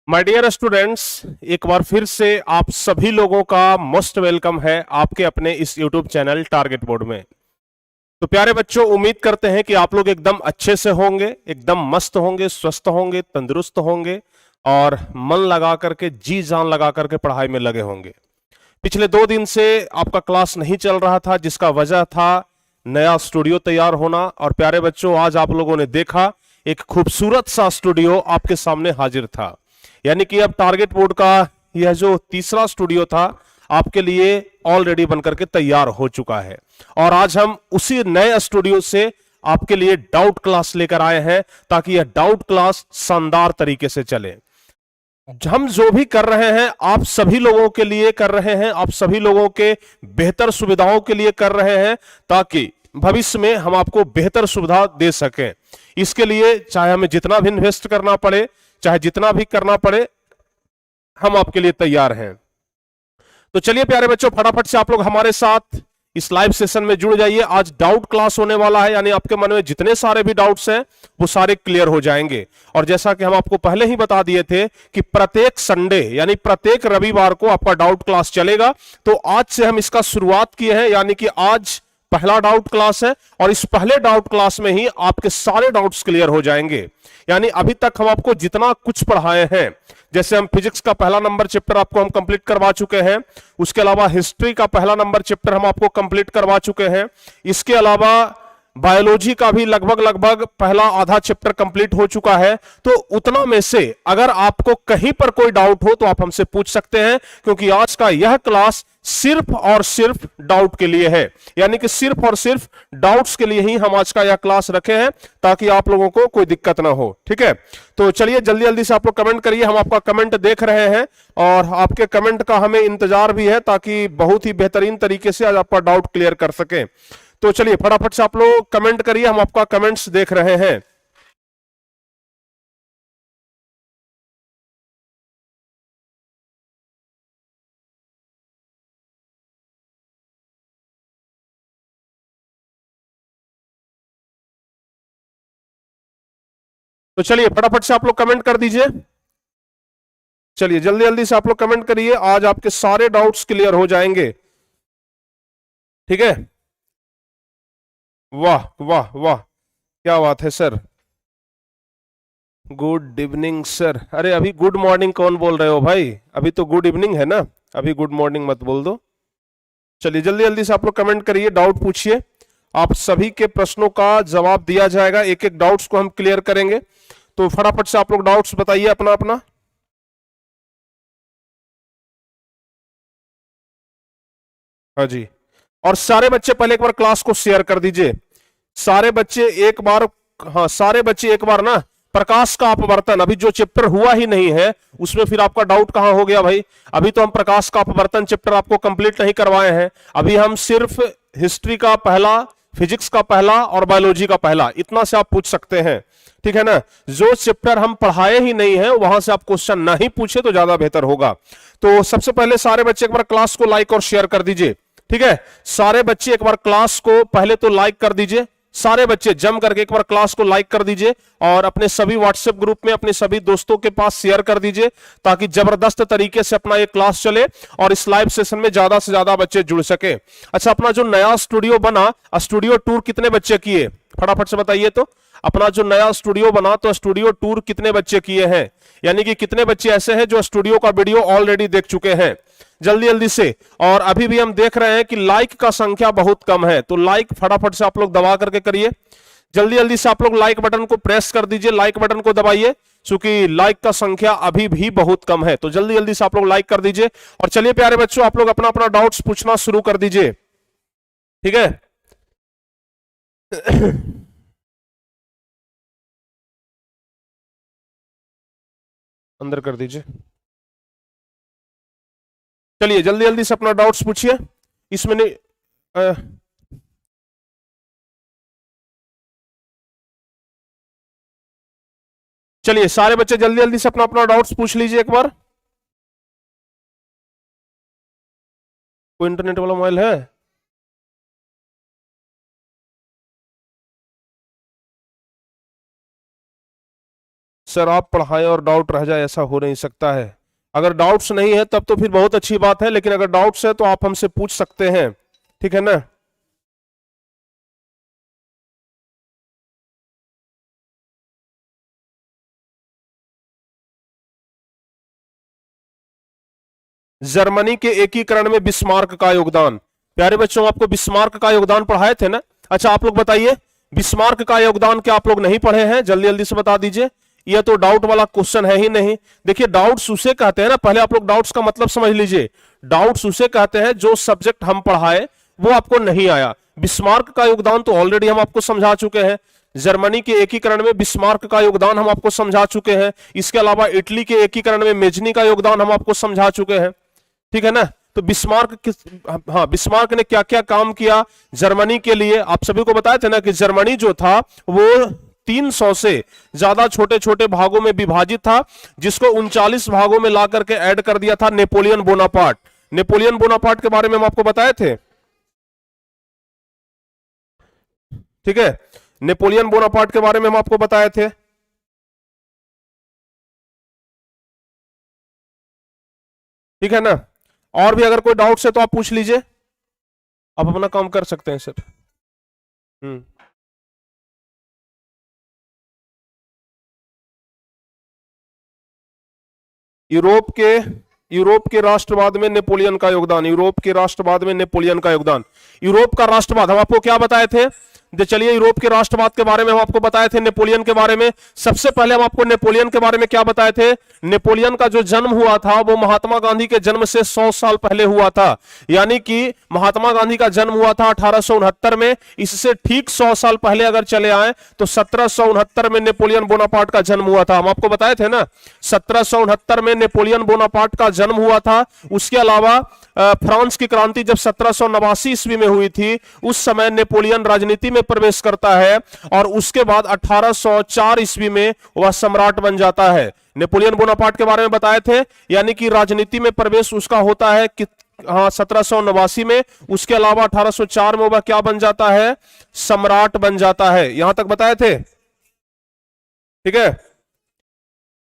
My dear students, एक बार फिर से आप सभी लोगों का मोस्ट वेलकम है आपके अपने इस यूट्यूब चैनल टारगेट बोर्ड में। तो प्यारे बच्चों, उम्मीद करते हैं कि आप लोग एकदम अच्छे से होंगे, एकदम मस्त होंगे, स्वस्थ होंगे, तंदुरुस्त होंगे और मन लगा करके, जी जान लगा करके पढ़ाई में लगे होंगे। पिछले 2 दिन से आपका क्लास नहीं चल रहा था, जिसका वजह था नया स्टूडियो तैयार होना। और प्यारे बच्चों, आज आप लोगों ने देखा एक खूबसूरत सा स्टूडियो आपके सामने हाजिर था। यानी कि अब टारगेट बोर्ड का यह जो तीसरा स्टूडियो था आपके लिए ऑलरेडी बनकर के तैयार हो चुका है। और आज हम उसी नए स्टूडियो से आपके लिए डाउट क्लास लेकर आए हैं, ताकि यह डाउट क्लास शानदार तरीके से चले। हम जो भी कर रहे हैं आप सभी लोगों के लिए कर रहे हैं, आप सभी लोगों के बेहतर सुविधाओं के लिए कर रहे हैं, ताकि भविष्य में हम आपको बेहतर सुविधा दे सकें। इसके लिए चाहे हमें जितना भी इन्वेस्ट करना पड़े, चाहे जितना भी करना पड़े, हम आपके लिए तैयार हैं। तो चलिए प्यारे बच्चों, फटाफट से आप लोग हमारे साथ इस लाइव सेशन में जुड़ जाइए। आज डाउट क्लास होने वाला है, यानी आपके मन में जितने सारे भी डाउट्स हैं वो सारे क्लियर हो जाएंगे। और जैसा कि हम आपको पहले ही बता दिए थे कि प्रत्येक संडे यानी प्रत्येक रविवार को आपका डाउट क्लास चलेगा। तो आज से हम इसका शुरुआत किए हैं, यानी कि आज पहला डाउट क्लास है और इस पहले डाउट क्लास में ही आपके सारे डाउट्स क्लियर हो जाएंगे। यानी अभी तक हम आपको जितना कुछ पढ़ाए हैं, जैसे हम फिजिक्स का पहला नंबर चैप्टर आपको हम कंप्लीट करवा चुके हैं, उसके अलावा हिस्ट्री का पहला नंबर चैप्टर हम आपको कंप्लीट करवा चुके हैं, इसके अलावा बायोलॉजी का भी लगभग पहला आधा चैप्टर कंप्लीट हो चुका है। तो उतना में से अगर आपको कहीं पर कोई डाउट हो तो आप हमसे पूछ सकते हैं, क्योंकि आज का यह क्लास सिर्फ और सिर्फ डाउट के लिए है। यानी कि सिर्फ और सिर्फ डाउट्स के लिए ही हम आज का यह क्लास रखे हैं, ताकि आप लोगों को कोई दिक्कत ना हो। ठीक है, तो चलिए जल्दी जल्दी से आप लोग कमेंट करिए। हम आपका कमेंट देख रहे हैं और आपके कमेंट का हमें इंतजार भी है, ताकि बहुत ही बेहतरीन तरीके से आज आपका डाउट क्लियर कर सके। तो चलिए फटाफट से आप लोग कमेंट करिए, हम आपका कमेंट्स देख रहे हैं। तो चलिए फटाफट से आप लोग कमेंट कर दीजिए। चलिए जल्दी जल्दी से आप लोग कमेंट करिए, आज आपके सारे डाउट्स क्लियर हो जाएंगे। ठीक है, वाह वाह वाह, क्या बात है सर। Good evening sir. अरे अभी गुड मॉर्निंग कौन बोल रहे हो भाई? अभी तो गुड इवनिंग है ना, अभी गुड मॉर्निंग मत बोल दो। चलिए जल्दी जल्दी से आप लोग कमेंट करिए, डाउट पूछिए। आप सभी के प्रश्नों का जवाब दिया जाएगा, एक एक डाउट्स को हम क्लियर करेंगे। तो फटाफट से आप लोग डाउट्स बताइए अपना अपना। हाँ जी, और सारे बच्चे पहले एक बार क्लास को शेयर कर दीजिए। सारे बच्चे एक बार, हाँ सारे बच्चे एक बार ना, प्रकाश का अपवर्तन अभी जो चैप्टर हुआ ही नहीं है उसमें फिर आपका डाउट कहां हो गया भाई? अभी तो हम प्रकाश का अपवर्तन चैप्टर आपको कंप्लीट नहीं करवाए हैं। अभी हम सिर्फ हिस्ट्री का पहला, फिजिक्स का पहला और बायोलॉजी का पहला, इतना से आप पूछ सकते हैं। ठीक है ना, जो चैप्टर हम पढ़ाए ही नहीं है वहां से आप क्वेश्चन नहीं पूछे तो ज्यादा बेहतर होगा। तो सबसे पहले सारे बच्चे एक बार क्लास को लाइक और शेयर कर दीजिए। ठीक है, सारे बच्चे एक बार क्लास को पहले तो लाइक कर दीजिए। सारे बच्चे जम करके एक बार क्लास को लाइक कर दीजिए और अपने सभी व्हाट्सएप ग्रुप में अपने सभी दोस्तों के पास शेयर कर दीजिए, ताकि जबरदस्त तरीके से अपना ये क्लास चले और इस लाइव सेशन में ज्यादा से ज्यादा बच्चे जुड़ सके। अच्छा, अपना जो नया स्टूडियो बना, स्टूडियो टूर कितने बच्चे किए? फटाफट से बताइए। तो अपना जो नया स्टूडियो बना, तो स्टूडियो टूर कितने बच्चे किए हैं? यानी कि कितने बच्चे ऐसे हैं जो स्टूडियो का वीडियो ऑलरेडी देख चुके हैं? जल्दी जल्दी से। और अभी भी हम देख रहे हैं कि लाइक का संख्या बहुत कम है, तो लाइक फटाफट से आप लोग दबा करके करिए। जल्दी जल्दी से आप लोग लाइक बटन को प्रेस कर दीजिए, लाइक बटन को दबाइए, क्योंकि लाइक का संख्या अभी भी बहुत कम है। तो जल्दी जल्दी से आप लोग लाइक कर दीजिए। और चलिए प्यारे बच्चों, आप लोग अपना अपना डाउट्स पूछना शुरू कर दीजिए। ठीक है अंदर कर दीजिए। चलिए जल्दी जल्दी से अपना डाउट्स पूछिए। इसमें नहीं चलिए सारे बच्चे जल्दी जल्दी से अपना अपना डाउट्स पूछ लीजिए एक बार। कोई इंटरनेट वाला मोबाइल है? सर आप पढ़ाएं और डाउट रह जाए, ऐसा हो नहीं सकता है। अगर डाउट्स नहीं है तब तो फिर बहुत अच्छी बात है, लेकिन अगर डाउट्स है तो आप हमसे पूछ सकते हैं, ठीक है ना। जर्मनी के एकीकरण में बिस्मार्क का योगदान। प्यारे बच्चों, आपको बिस्मार्क का योगदान पढ़ाए थे ना। अच्छा आप लोग बताइए, बिस्मार्क का योगदान क्या आप लोग नहीं पढ़े हैं? जल्दी जल्दी से बता दीजिए, यह तो डाउट वाला क्वेश्चन है ही नहीं। देखिए डाउट्स उसे कहते हैं ना, पहले आप लोग डाउट्स का मतलब समझ लीजिए। डाउट्स उसे कहते हैं जो सब्जेक्ट हम पढ़ाए वो आपको नहीं आया। बिस्मार्क का योगदान तो ऑलरेडी हम आपको समझा चुके हैं। जर्मनी के एकीकरण में बिस्मार्क का योगदान हम आपको समझा चुके हैं। इसके अलावा इटली के एकीकरण में मेजनी का योगदान हम आपको समझा चुके हैं, ठीक है ना। तो बिस्मार्क किस, हाँ बिस्मार्क ने क्या क्या काम किया जर्मनी के लिए, आप सभी को बताया था ना कि जर्मनी जो था वो 300 से ज्यादा छोटे छोटे भागों में विभाजित था, जिसको 39 भागों में ला करके ऐड कर दिया था नेपोलियन बोनापार्ट। नेपोलियन बोनापार्ट के बारे में हम आपको बताए थे, ठीक है। नेपोलियन बोनापार्ट के बारे में हम आपको बताए थे, ठीक है ना। और भी अगर कोई डाउट्स है तो आप पूछ लीजिए, आप अपना काम कर सकते हैं सर। यूरोप के राष्ट्रवाद में नेपोलियन का योगदान। यूरोप के राष्ट्रवाद में नेपोलियन का योगदान। यूरोप का राष्ट्रवाद हम आपको क्या बताए थे? चलिए यूरोप के राष्ट्रवाद के बारे में हम आपको बताए थे, नेपोलियन के बारे में। सबसे पहले हम आपको नेपोलियन के बारे में क्या बताए थे? नेपोलियन का जो जन्म हुआ था वो महात्मा गांधी के जन्म से 100 साल पहले हुआ था। यानी कि महात्मा गांधी का जन्म हुआ था 1869 में, इससे ठीक 100 साल पहले अगर चले आए तो 1769 में नेपोलियन बोनापार्ट का जन्म हुआ था। हम आपको बताए थे ना, 1769 में नेपोलियन बोनापार्ट का जन्म हुआ था। उसके अलावा फ्रांस की क्रांति जब 1789 ईस्वी में हुई थी, उस समय नेपोलियन राजनीति में प्रवेश करता है और उसके बाद 1804 ईस्वी में वह सम्राट बन जाता है। नेपोलियन बोनापार्ट के बारे में बताए थे, यानी कि राजनीति में प्रवेश उसका होता है कि हाँ 1789 में। उसके अलावा 1804 में वह क्या बन जाता है? सम्राट बन जाता है। यहां तक बताए थे, ठीक है।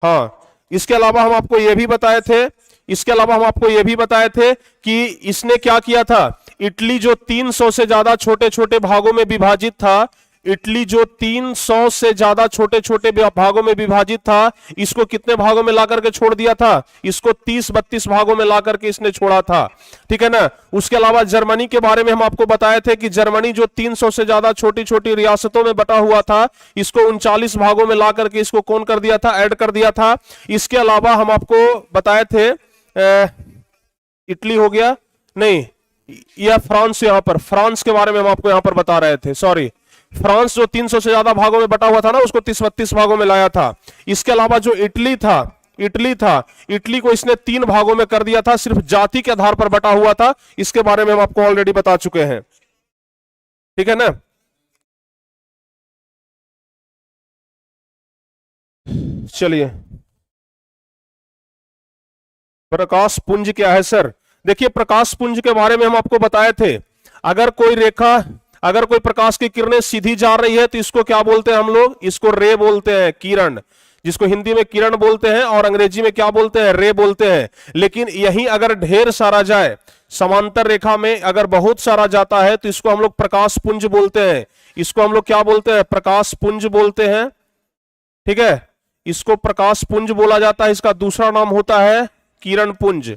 हाँ इसके अलावा हम आपको यह भी बताए थे, इसके अलावा हम आपको यह भी बताए थे कि इसने क्या किया था? इटली जो 300 से ज्यादा छोटे छोटे भागों में विभाजित था, इटली जो 300 से ज्यादा छोटे छोटे भागों में विभाजित था, इसको कितने भागों में ला करके छोड़ दिया था? इसको 30-32 भागों में ला करके इसने छोड़ा था, ठीक है ना। उसके अलावा जर्मनी के बारे में हम आपको बताए थे कि जर्मनी जो 300 से ज्यादा छोटी छोटी रियासतों में बटा हुआ था, इसको 39 भागों में ला करके इसको कौन कर दिया था? ऐड कर दिया था। इसके अलावा हम आपको बताए थे इटली हो गया, नहीं यह फ्रांस, यहां पर फ्रांस के बारे में हम आपको यहां पर बता रहे थे, सॉरी। फ्रांस जो 300 से ज्यादा भागों में बटा हुआ था ना, उसको 30-32 भागों में लाया था। इसके अलावा जो इटली था, इटली को इसने 3 भागों में कर दिया था, सिर्फ जाति के आधार पर बटा हुआ था। इसके बारे में हम आपको ऑलरेडी बता चुके हैं, ठीक है ना। चलिए, प्रकाश पुंज क्या है सर? देखिए प्रकाश पुंज के बारे में हम आपको बताए थे, अगर कोई रेखा, अगर कोई प्रकाश की किरणें सीधी जा रही है तो इसको क्या बोलते हैं हम लोग? इसको रे बोलते हैं, किरण, जिसको हिंदी में किरण बोलते हैं और अंग्रेजी में क्या बोलते हैं? रे बोलते हैं। लेकिन यही अगर ढेर सारा जाए, समांतर रेखा में अगर बहुत सारा जाता है तो इसको हम लोग प्रकाश पुंज बोलते हैं। इसको हम लोग क्या बोलते हैं? प्रकाश पुंज बोलते हैं, ठीक है। इसको प्रकाश पुंज बोला जाता है। इसका दूसरा नाम होता है किरण पुंज,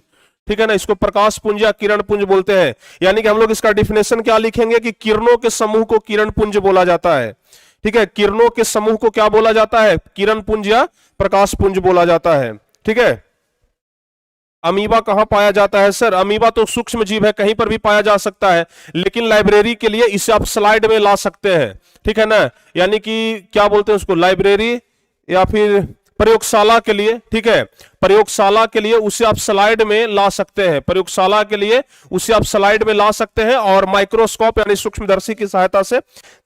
ठीक है ना। इसको प्रकाश पुंज या किरण पुंज बोलते हैं। यानी कि हम लोग इसका डिफिनेशन क्या लिखेंगे कि किरणों के समूह को किरण पुंज बोला जाता है, ठीक है। किरणों के समूह को क्या बोला जाता है? किरण पुंज या प्रकाश पुंज बोला जाता है, ठीक है। अमीबा कहां पाया जाता है सर? अमीबा तो सूक्ष्म जीव है, कहीं पर भी पाया जा सकता है, लेकिन लाइब्रेरी के लिए इसे आप स्लाइड में ला सकते हैं, ठीक है ना। यानी कि क्या बोलते हैं उसको? लाइब्रेरी या फिर प्रयोगशाला के लिए, ठीक है। प्रयोगशाला के लिए उसे आप स्लाइड में ला सकते हैं, प्रयोगशाला के लिए उसे आप स्लाइड में ला सकते हैं और माइक्रोस्कोप यानी सूक्ष्मदर्शी की सहायता से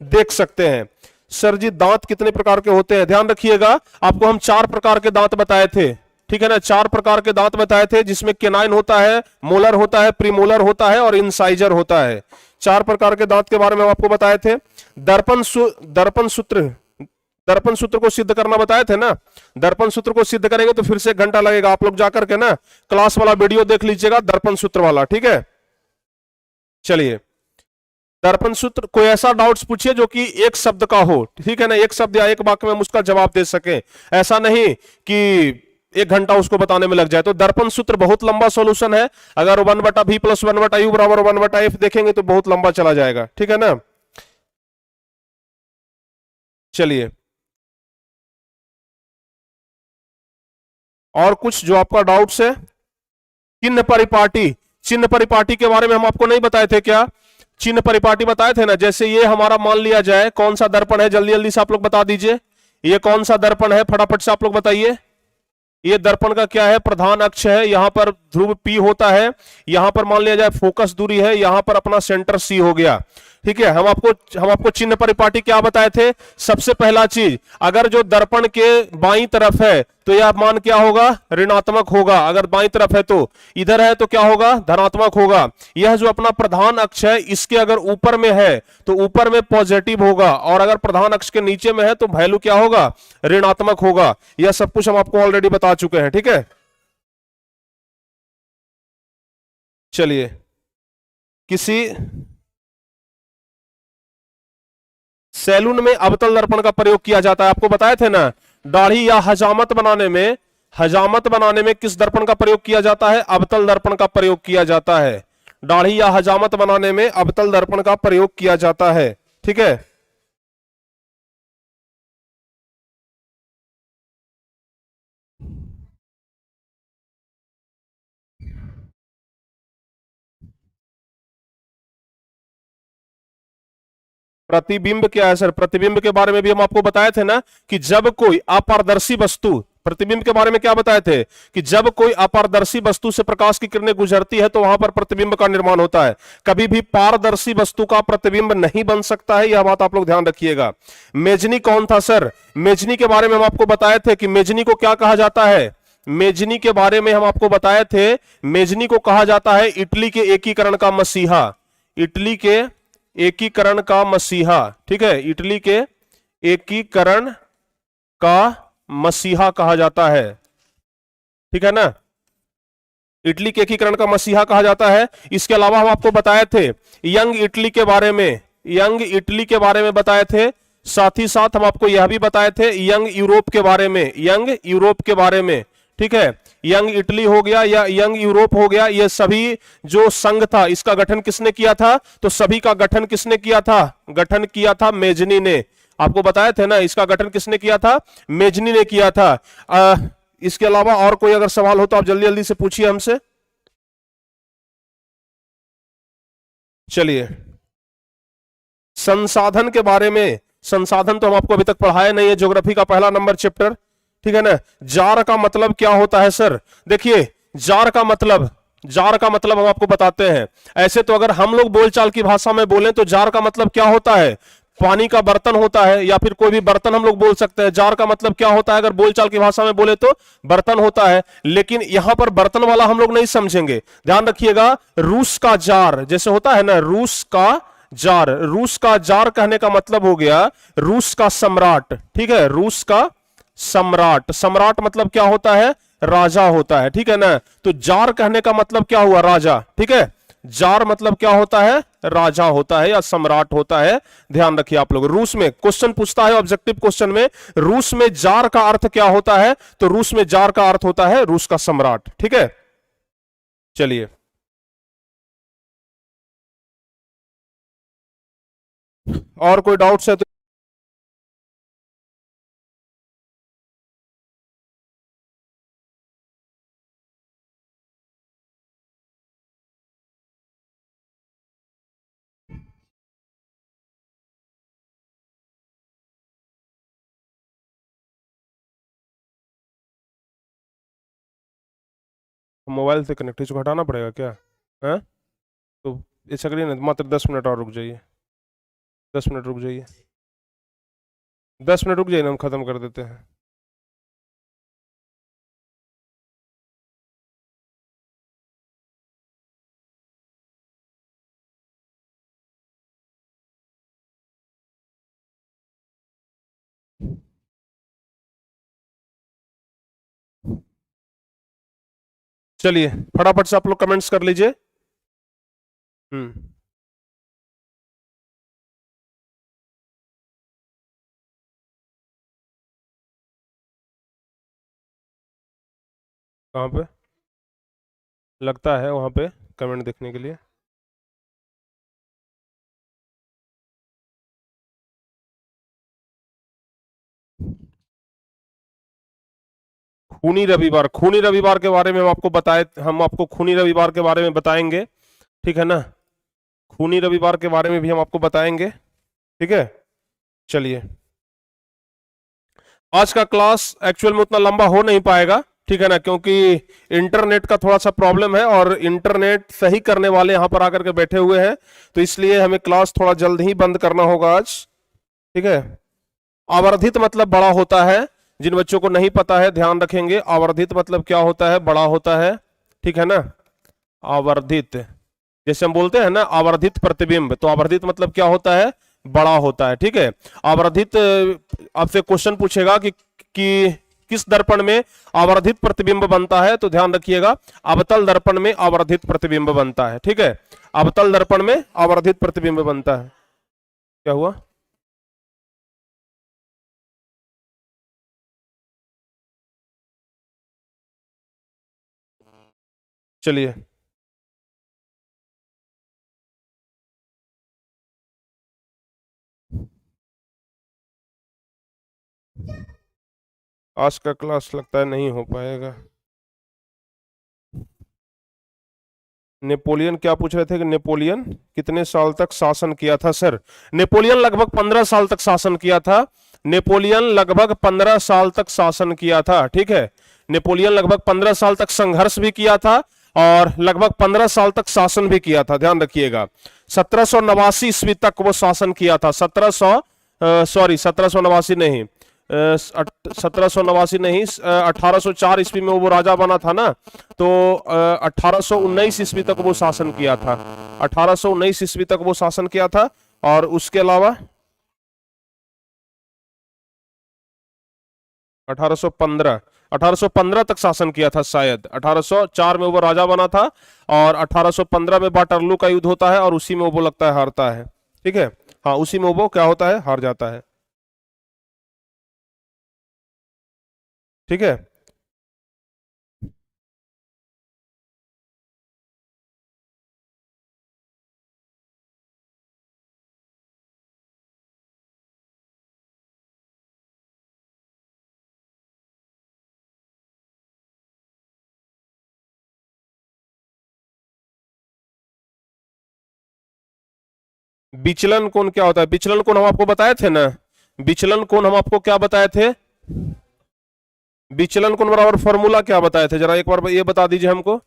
देख सकते हैं। सर जी दांत कितने प्रकार के होते हैं? ध्यान रखिएगा, आपको हम 4 प्रकार के दांत बताए थे, ठीक है ना। 4 प्रकार के दांत बताए थे, जिसमें केनाइन होता है, मोलर होता है, प्रीमोलर होता है और इंसाइजर होता है। 4 प्रकार के दांत के बारे में हम आपको बताए थे। दर्पण दर्पण सूत्र को सिद्ध करना बताए थे ना, दर्पण सूत्र को सिद्ध करेंगे तो फिर से 1 घंटा लगेगा। आप लोग जाकर के ना क्लास वाला वीडियो देख लीजिएगा, दर्पण सूत्र वाला, ठीक है। चलिए, दर्पण सूत्र, कोई ऐसा डाउट्स पूछिए जो कि एक शब्द का हो, ठीक है ना, एक शब्द या एक वाक्य में हम उसका जवाब दे सके, ऐसा नहीं कि 1 घंटा उसको बताने में लग जाए। तो दर्पण सूत्र बहुत लंबा सॉल्यूशन है, अगर 1/v + 1/u बराबर 1/f देखेंगे तो बहुत लंबा चला जाएगा, ठीक है ना। चलिए, और कुछ जो आपका डाउट्स है। चिन्ह परिपाटी, चिन्ह परिपाटी के बारे में हम आपको नहीं बताए थे क्या? चिन्ह परिपाटी बताए थे ना, जैसे ये हमारा मान लिया जाए कौन सा दर्पण है, जल्दी जल्दी से आप लोग बता दीजिए, ये कौन सा दर्पण है, फटाफट से आप लोग बताइए। ये दर्पण का क्या है, प्रधान अक्ष है, यहां पर ध्रुव P होता है, यहां पर मान लिया जाए फोकस दूरी है, यहां पर अपना सेंटर C हो गया, ठीक है। हम आपको चिन्ह परिपाटी क्या बताए थे? सबसे पहला चीज, अगर जो दर्पण के बाईं तरफ है तो यह मान क्या होगा, ऋणात्मक होगा, अगर बाईं तरफ है तो, इधर है तो क्या होगा, धनात्मक होगा। यह जो अपना प्रधान अक्ष है इसके अगर ऊपर में है तो ऊपर में पॉजिटिव होगा, और अगर प्रधान अक्ष के नीचे में है तो वैल्यू क्या होगा, ऋणात्मक होगा। यह सब कुछ हम आपको ऑलरेडी बता चुके हैं, ठीक है। चलिए, किसी सैलून में अवतल दर्पण का प्रयोग किया जाता है, आपको बताए थे ना, दाढ़ी या हजामत बनाने में, हजामत बनाने में किस दर्पण का प्रयोग किया जाता है, अवतल दर्पण का प्रयोग किया जाता है। दाढ़ी या हजामत बनाने में अवतल दर्पण का प्रयोग किया जाता है, ठीक है। प्रतिबिंब क्या है सर? प्रतिबिंब के बारे में भी हम आपको बताए थे ना कि जब कोई अपारदर्शी वस्तु, प्रतिबिंब के बारे में क्या बताए थे कि जब कोई अपारदर्शी वस्तु से प्रकाश की किरणें गुजरती है तो वहां पर प्रतिबिंब का निर्माण होता है। कभी भी पारदर्शी वस्तु का प्रतिबिंब नहीं बन सकता है, यह बात आप लोग ध्यान रखिएगा। मेजनी कौन था सर? मेजनी के बारे में हम आपको बताए थे कि मेजनी को क्या कहा जाता है, मेजनी के बारे में हम आपको बताए थे, मेजनी को कहा जाता है इटली के एकीकरण का मसीहा, इटली के एकीकरण का मसीहा, ठीक है, इटली के एकीकरण का मसीहा कहा जाता है, ठीक है ना, इटली के एकीकरण का मसीहा कहा जाता है। इसके अलावा हम आपको बताए थे यंग इटली के बारे में, यंग इटली के बारे में बताए थे, साथ ही साथ हम आपको यह भी बताए थे यंग यूरोप के बारे में, यंग यूरोप के बारे में, ठीक है। यंग इटली हो गया या यंग यूरोप हो गया, ये सभी जो संघ था इसका गठन किसने किया था, तो सभी का गठन किसने किया था, गठन किया था मेजनी ने। आपको बताए थे ना, इसका गठन किसने किया था, मेजनी ने किया था। इसके अलावा और कोई अगर सवाल हो तो आप जल्दी जल्दी से पूछिए हमसे। चलिए, संसाधन के बारे में, संसाधन तो हम आपको अभी तक पढ़ाए नहीं है, ज्योग्राफी का पहला नंबर चैप्टर, ठीक है ना। जार का मतलब क्या होता है सर? देखिए, जार का मतलब, जार का मतलब हम आपको बताते हैं। ऐसे तो अगर हम लोग बोलचाल की भाषा में बोलें तो जार का मतलब क्या होता है, पानी का बर्तन होता है, या फिर कोई भी बर्तन हम लोग बोल सकते हैं। जार का मतलब क्या होता है अगर बोलचाल की भाषा में बोले तो बर्तन होता है, लेकिन यहां पर बर्तन वाला हम लोग नहीं समझेंगे, ध्यान रखिएगा। रूस का जार जैसे होता है ना, रूस का जार, रूस का जार कहने का मतलब हो गया रूस का सम्राट, ठीक है, रूस का सम्राट। सम्राट मतलब क्या होता है, राजा होता है, ठीक है ना। तो जार कहने का मतलब क्या हुआ, राजा, ठीक है। जार मतलब क्या होता है, राजा होता है या सम्राट होता है, ध्यान रखिए आप लोग। रूस में क्वेश्चन पूछता है, ऑब्जेक्टिव क्वेश्चन में, रूस में जार का अर्थ क्या होता है, तो रूस में जार का अर्थ होता है रूस का सम्राट, ठीक है। चलिए, और कोई डाउट्स है तो मोबाइल से कनेक्ट, इसको हटाना पड़ेगा क्या? है तो ऐसा करिए ना, मात्र 10 मिनट और रुक जाइए, 10 मिनट रुक जाइए, 10 मिनट रुक जाइए ना, हम खत्म कर देते हैं। चलिए फटाफट से आप लोग कमेंट्स कर लीजिए। कहाँ पे लगता है वहां पे कमेंट देखने के लिए? खूनी रविवार, खूनी रविवार के बारे में हम आपको खूनी रविवार के बारे में बताएंगे, ठीक है ना? खूनी रविवार के बारे में भी हम आपको बताएंगे, ठीक है। चलिए, आज का क्लास एक्चुअल में उतना लंबा हो नहीं पाएगा, ठीक है ना, क्योंकि इंटरनेट का थोड़ा सा प्रॉब्लम है और इंटरनेट सही करने वाले यहां पर आकर के बैठे हुए हैं, तो इसलिए हमें क्लास थोड़ा जल्द ही बंद करना होगा आज, ठीक है। आवर्धित मतलब बड़ा होता है, जिन बच्चों को नहीं पता है ध्यान रखेंगे। आवर्धित मतलब क्या होता है? बड़ा होता है, ठीक है ना। आवर्धित, जैसे हम बोलते हैं ना आवर्धित प्रतिबिंब, तो आवर्धित मतलब क्या होता है? बड़ा होता है, ठीक है। आवर्धित आपसे क्वेश्चन पूछेगा कि किस दर्पण में आवर्धित प्रतिबिंब बनता है, तो ध्यान रखिएगा अवतल दर्पण में आवर्धित प्रतिबिंब बनता है, ठीक है। अवतल दर्पण में आवर्धित प्रतिबिंब बनता है। क्या हुआ? चलिए, आज का क्लास लगता है नहीं हो पाएगा। नेपोलियन क्या पूछ रहे थे कि नेपोलियन कितने साल तक शासन किया था? सर, नेपोलियन लगभग 15 साल तक शासन किया था। नेपोलियन लगभग 15 साल तक शासन किया था, ठीक है। नेपोलियन लगभग 15 साल तक संघर्ष भी किया था और लगभग 15 साल तक शासन भी किया था, ध्यान रखिएगा। 1789 ईस्वी तक वो शासन किया था। 1789 नहीं, 1789 नहीं, 1804 ईस्वी में वो राजा बना था ना, तो 1819 ईस्वी तक वो शासन किया था। 1819 ईस्वी तक वो शासन किया था और उसके अलावा 1815 तक शासन किया था शायद। 1804 में वो राजा बना था और 1815 में वाटरलू का युद्ध होता है और उसी में वो लगता है हारता है, ठीक है। हाँ, उसी में वो क्या होता है? हार जाता है, ठीक है। विचलन कोण क्या होता है? विचलन कोण हम आपको बताए थे ना, विचलन कोण हम आपको क्या बताए थे? विचलन कोण बराबर फॉर्मूला क्या बताए थे? जरा एक बार ये बता दीजिए हमको।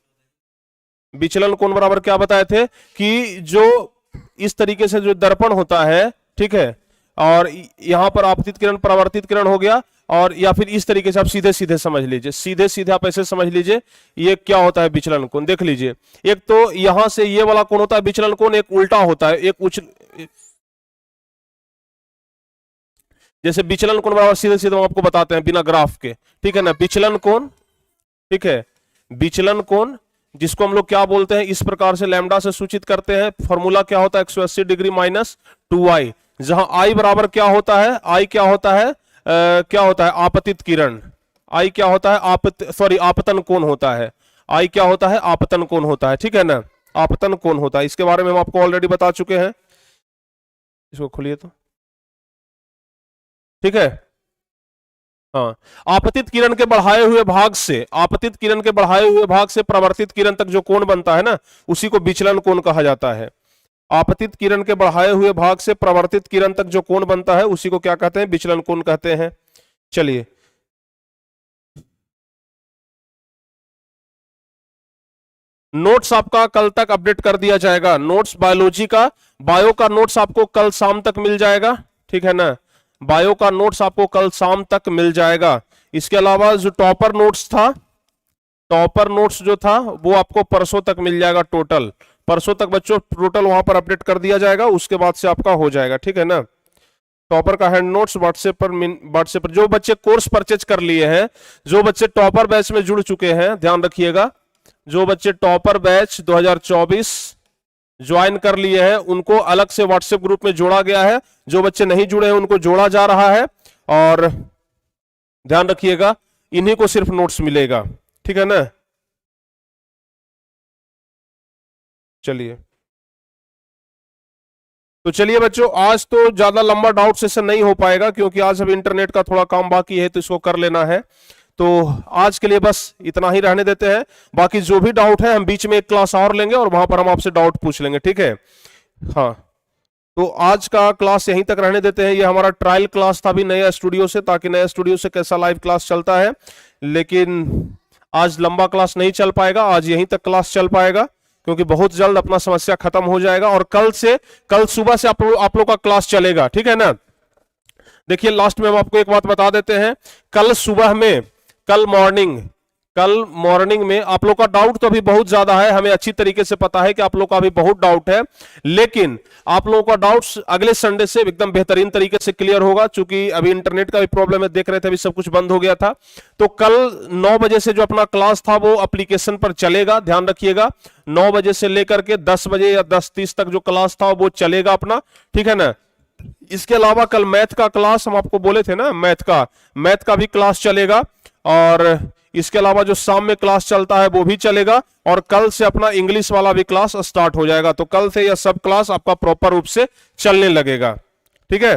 विचलन कोण बराबर क्या बताए थे? कि जो इस तरीके से जो दर्पण होता है, ठीक है, और यहां पर आपतित किरण परावर्तित किरण हो गया, और या फिर इस तरीके से आप सीधे सीधे समझ लीजिए, सीधे सीधे आप ऐसे समझ लीजिए, ये क्या होता है? विचलन कोण। देख लीजिए, एक तो यहां से ये वाला कोण होता है विचलन कोण, एक उल्टा होता है, एक उच्च, जैसे विचलन कोण बराबर सीधे सीधे हम आपको बताते हैं बिना ग्राफ के, ठीक है ना। विचलन कोण, ठीक है, विचलन कोण जिसको हम लोग क्या बोलते हैं? इस प्रकार से लैम्डा से सूचित करते हैं। फॉर्मूला क्या होता है? 180 डिग्री माइनस 2i, जहां i बराबर क्या होता है? i क्या होता है? क्या होता है? आपतित किरण। i क्या होता है? आपतन कोण होता है। i क्या होता है? आपतन कोण होता है, ठीक है ना। आपतन कोण होता है, इसके बारे में हम आपको ऑलरेडी बता चुके हैं। इसको खोलिए तो, ठीक है। हाँ, आपतित किरण के बढ़ाए हुए भाग से, आपतित किरण के बढ़ाए हुए भाग से परावर्तित किरण तक जो कोण बनता है ना, उसी को विचलन कोण कहा जाता है। आपतित किरण के बढ़ाए हुए भाग से परावर्तित किरण तक जो कोण बनता है उसी को क्या कहते हैं? विचलन कोण कहते हैं। चलिए, नोट्स आपका कल तक अपडेट कर दिया जाएगा। नोट्स बायोलॉजी का, बायो का नोट्स आपको कल शाम तक मिल जाएगा, ठीक है ना। बायो का नोट्स आपको कल शाम तक मिल जाएगा। इसके अलावा जो टॉपर नोट्स था, टॉपर नोट्स जो था वो आपको परसों तक मिल जाएगा। टोटल परसों तक बच्चों टोटल वहां पर अपडेट कर दिया जाएगा, उसके बाद से आपका हो जाएगा, ठीक है ना। टॉपर का हैंड नोट्स व्हाट्सएप पर जो बच्चे कोर्स परचेज कर लिए हैं, जो बच्चे टॉपर बैच में जुड़ चुके हैं, ध्यान रखिएगा, जो बच्चे टॉपर बैच 2024 ज्वाइन कर लिए हैं उनको अलग से व्हाट्सएप ग्रुप में जोड़ा गया है, जो बच्चे नहीं जुड़े हैं उनको जोड़ा जा रहा है। और ध्यान रखिएगा, इन्हीं को सिर्फ नोट्स मिलेगा, ठीक है ना। चलिए, तो चलिए बच्चों, आज तो ज्यादा लंबा डाउट सेशन नहीं हो पाएगा क्योंकि आज अब इंटरनेट का थोड़ा काम बाकी है तो इसको कर लेना है। तो आज के लिए बस इतना ही रहने देते हैं। बाकी जो भी डाउट है हम बीच में एक क्लास और लेंगे और वहां पर हम आपसे डाउट पूछ लेंगे, ठीक है। हाँ, तो आज का क्लास यहीं तक रहने देते हैं। ये हमारा ट्रायल क्लास था भी नया स्टूडियो से, ताकि नया स्टूडियो से कैसा लाइव क्लास चलता है। लेकिन आज लंबा क्लास नहीं चल पाएगा, आज यहीं तक क्लास चल पाएगा क्योंकि बहुत जल्द अपना समस्या खत्म हो जाएगा और कल सुबह से आप लोग का क्लास चलेगा, ठीक है ना। देखिए, लास्ट में हम आपको एक बात बता देते हैं। कल सुबह में, कल मॉर्निंग में आप लोग का डाउट तो अभी बहुत ज्यादा है, हमें अच्छी तरीके से पता है कि आप लोग का अभी बहुत डाउट है, लेकिन आप लोगों का डाउट्स अगले संडे से एकदम बेहतरीन तरीके से क्लियर होगा। चूंकि अभी इंटरनेट का भी प्रॉब्लम है, देख रहे थे अभी सब कुछ बंद हो गया था। तो कल 9 बजे से जो अपना क्लास था वो एप्लीकेशन पर चलेगा, ध्यान रखिएगा। 9 बजे से लेकर के 10 बजे या 10:30 तक जो क्लास था वो चलेगा अपना, ठीक है ना। इसके अलावा कल मैथ का क्लास हम आपको बोले थे ना, मैथ का भी क्लास चलेगा। और इसके अलावा जो शाम में क्लास चलता है वो भी चलेगा। और कल से अपना इंग्लिश वाला भी क्लास स्टार्ट हो जाएगा। तो कल से यह सब क्लास आपका प्रॉपर रूप से चलने लगेगा, ठीक है।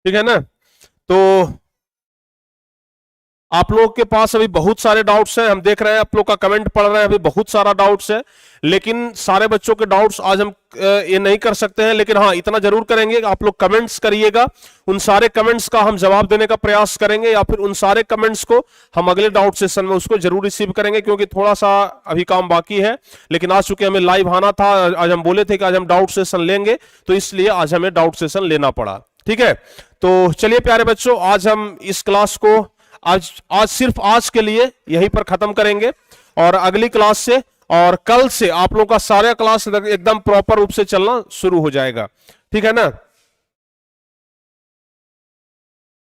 ठीक है ना। तो आप लोग के पास अभी बहुत सारे डाउट्स हैं, हम देख रहे हैं आप लोग का कमेंट पढ़ रहे हैं, अभी बहुत सारा डाउट्स है। लेकिन सारे बच्चों के डाउट्स आज हम ये नहीं कर सकते हैं, लेकिन हाँ इतना जरूर करेंगे कि आप लोग कमेंट्स करिएगा। उन सारे कमेंट्स का हम जवाब देने का प्रयास करेंगे, या फिर उन सारे कमेंट्स को हम अगले डाउट सेशन में उसको जरूर रिसीव करेंगे, क्योंकि थोड़ा सा अभी काम बाकी है। लेकिन आज चूंकि हमें लाइव आना था, आज हम बोले थे कि आज हम डाउट सेशन लेंगे, तो इसलिए आज हमें डाउट सेशन लेना पड़ा, ठीक है। तो चलिए प्यारे बच्चों, आज हम इस क्लास को आज आज सिर्फ आज के लिए यहीं पर खत्म करेंगे। और अगली क्लास से और कल से आप लोग का सारा क्लास एकदम प्रॉपर रूप से चलना शुरू हो जाएगा, ठीक है ना।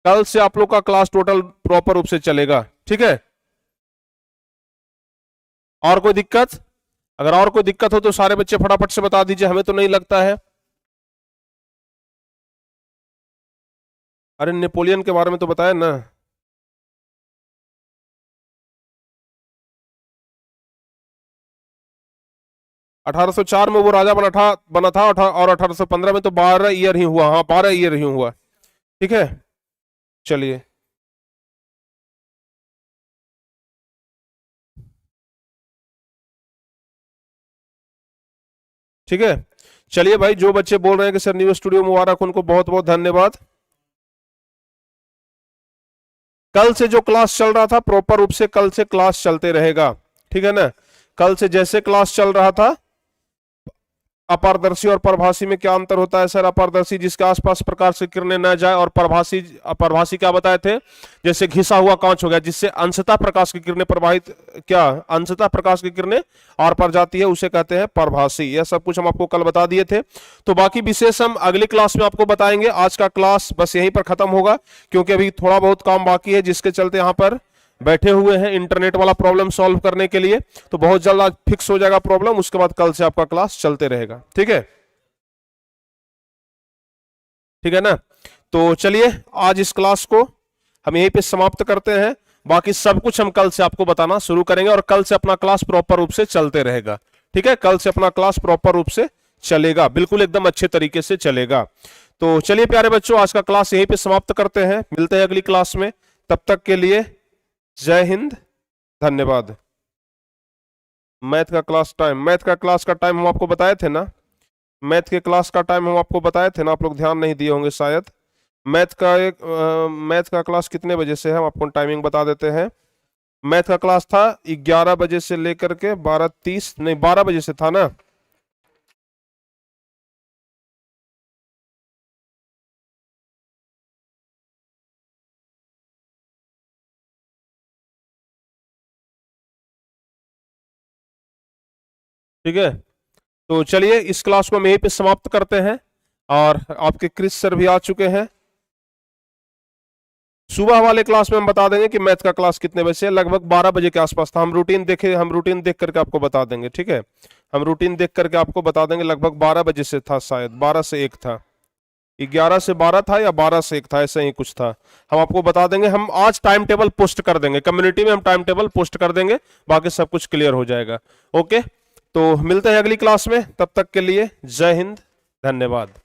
कल से आप लोग का क्लास टोटल प्रॉपर रूप से चलेगा, ठीक है। और कोई दिक्कत? अगर और कोई दिक्कत हो तो सारे बच्चे फटाफट से बता दीजिए, हमें तो नहीं लगता है। अरे नेपोलियन के बारे में तो बताया ना। 1804 में वो राजा बना था और 1815 में तो 12 ईयर ही हुआ, हाँ 12 ईयर ही हुआ, ठीक है। चलिए, ठीक है। चलिए भाई, जो बच्चे बोल रहे हैं कि सर न्यू स्टूडियो मुबारक, उनको बहुत बहुत धन्यवाद। कल से जो क्लास चल रहा था प्रॉपर रूप से कल से क्लास चलते रहेगा, ठीक है ना। कल से जैसे क्लास चल रहा था। अपारदर्शी और परभासी में क्या अंतर होता है सर? अपारदर्शी जिसके आसपास प्रकाश की किरणें न जाए, और परभासी क्या बताए थे? जैसे घिसा हुआ कांच हो गया, जिससे अंशतः प्रकाश की किरणें प्रवाहित, क्या अंशतः प्रकाश की किरणें आर पार जाती है, उसे कहते हैं परभासी। यह सब कुछ हम आपको कल बता दिए थे। तो बाकी विशेष हम अगली क्लास में आपको बताएंगे। आज का क्लास बस यहीं पर खत्म होगा, क्योंकि अभी थोड़ा बहुत काम बाकी है, जिसके चलते यहाँ पर बैठे हुए हैं इंटरनेट वाला प्रॉब्लम सॉल्व करने के लिए। तो बहुत जल्द आज फिक्स हो जाएगा प्रॉब्लम, उसके बाद कल से आपका क्लास चलते रहेगा, ठीक है। ठीक है ना। तो चलिए, आज इस क्लास को हम यहीं पे समाप्त करते हैं। बाकी सब कुछ हम कल से आपको बताना शुरू करेंगे, और कल से अपना क्लास प्रॉपर रूप से चलते रहेगा, ठीक है। कल से अपना क्लास प्रॉपर रूप से चलेगा, बिल्कुल एकदम अच्छे तरीके से चलेगा। तो चलिए प्यारे बच्चों, आज का क्लास यहीं पे समाप्त करते हैं, मिलते हैं अगली क्लास में। तब तक के लिए जय हिंद, धन्यवाद। मैथ का क्लास का टाइम हम आपको बताए थे ना। मैथ के क्लास का टाइम हम आपको बताए थे ना, आप लोग ध्यान नहीं दिए होंगे शायद। मैथ का क्लास कितने बजे से है, हम आपको टाइमिंग बता देते हैं। मैथ का क्लास था 11 बजे से लेकर के 12:30, नहीं 12 बजे से था ना। ठीक है। तो चलिए, इस क्लास को हम यहीं पे समाप्त करते हैं। और आपके क्रिस सर भी आ चुके हैं। सुबह वाले क्लास में हम बता देंगे कि मैथ का क्लास कितने बजे से, लगभग 12 बजे के आसपास था। हम रूटीन देख करके आपको बता देंगे, ठीक है। हम रूटीन देख करके आपको बता देंगे, लगभग 12 बजे से था, शायद 12 से 1 था, 11 से 12 था या 12 से 1 था, ऐसा ही कुछ था। हम आपको बता देंगे। हम आज टाइम टेबल पोस्ट कर देंगे कम्युनिटी में, हम टाइम टेबल पोस्ट कर देंगे, बाकी सब कुछ क्लियर हो जाएगा। ओके, तो मिलते हैं अगली क्लास में, तब तक के लिए जय हिंद, धन्यवाद।